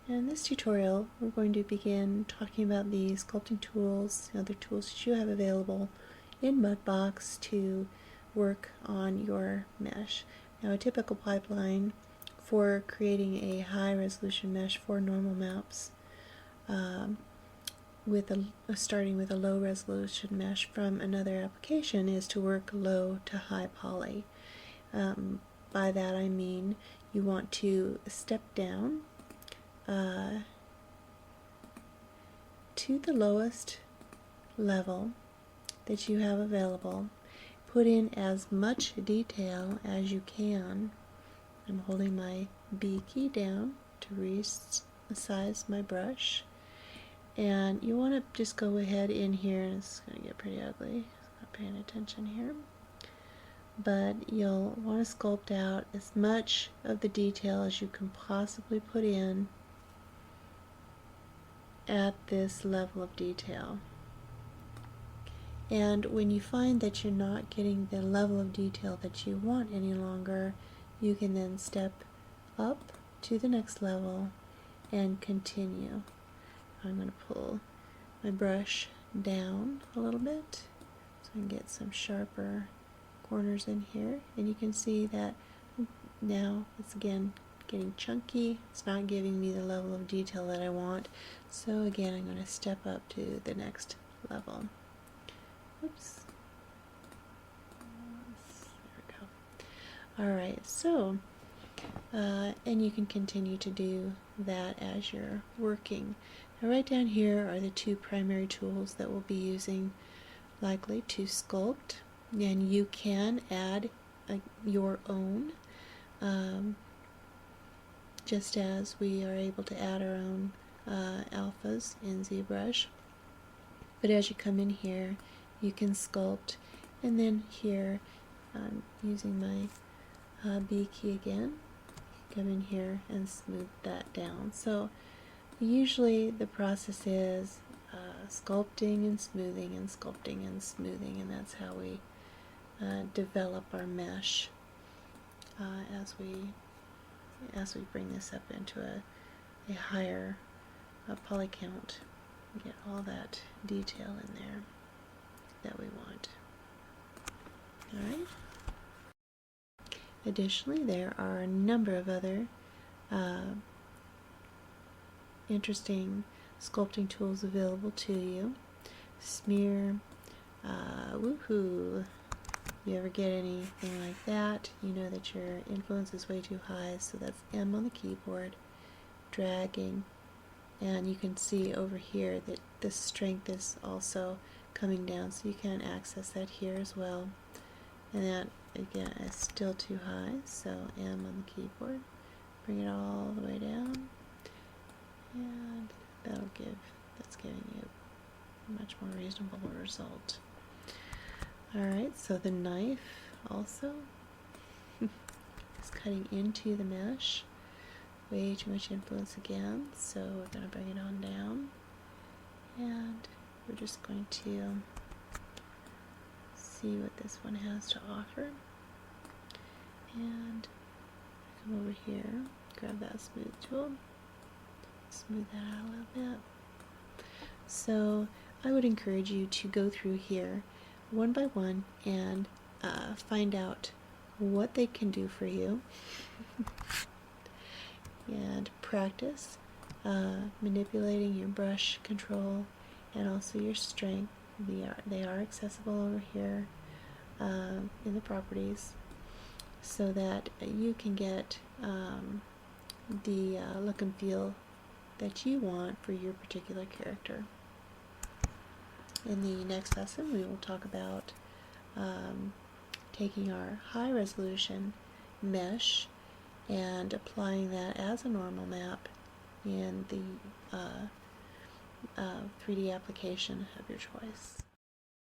In this tutorial, we're going to begin talking about the sculpting tools and other tools that you have available in Mudbox to work on your mesh. Now, a typical pipeline for creating a high-resolution mesh for normal maps, starting with a low-resolution mesh from another application, is to work low to high poly. By that I mean you want to step down to the lowest level that you have available. Put in as much detail as you can. I'm holding my B key down to resize my brush. And you want to just go ahead in here, and it's going to get pretty ugly. Not paying attention here. But you'll want to sculpt out as much of the detail as you can possibly put in at this level of detail. And when you find that you're not getting the level of detail that you want any longer, you can then step up to the next level and continue. I'm going to pull my brush down a little bit so I can get some sharper corners in here, and you can see that now it's again getting chunky. It's not giving me the level of detail that I want, so again I'm going to step up to the next level. Oops. There we go. Alright, so and you can continue to do that as you're working. Now right down here are the two primary tools that we'll be using likely to sculpt, and you can add your own, just as we are able to add our own alphas in ZBrush. But as you come in here, you can sculpt, and then here I'm using my B key again, come in here and smooth that down. So usually the process is sculpting and smoothing and sculpting and smoothing, and that's how we develop our mesh as we bring this up into a higher poly count. Get all that detail in there that we want. Alright. Additionally, there are a number of other interesting sculpting tools available to you. Smear, woohoo! You ever get anything like that, you know that your influence is way too high, so that's M on the keyboard, dragging, and you can see over here that the strength is also coming down, so you can access that here as well. And that again is still too high, so M on the keyboard, bring it all the way down, and that's giving you a much more reasonable result. Alright, so the knife also is cutting into the mesh. Way too much influence again, so we're going to bring it on down, and we're just going to see what this one has to offer. And come over here, grab that smooth tool, smooth that out a little bit. So I would encourage you to go through here one by one and find out what they can do for you and practice manipulating your brush control and also your strength. They are accessible over here in the properties, so that you can get the look and feel that you want for your particular character. In the next lesson, we will talk about taking our high resolution mesh and applying that as a normal map in the 3D application of your choice.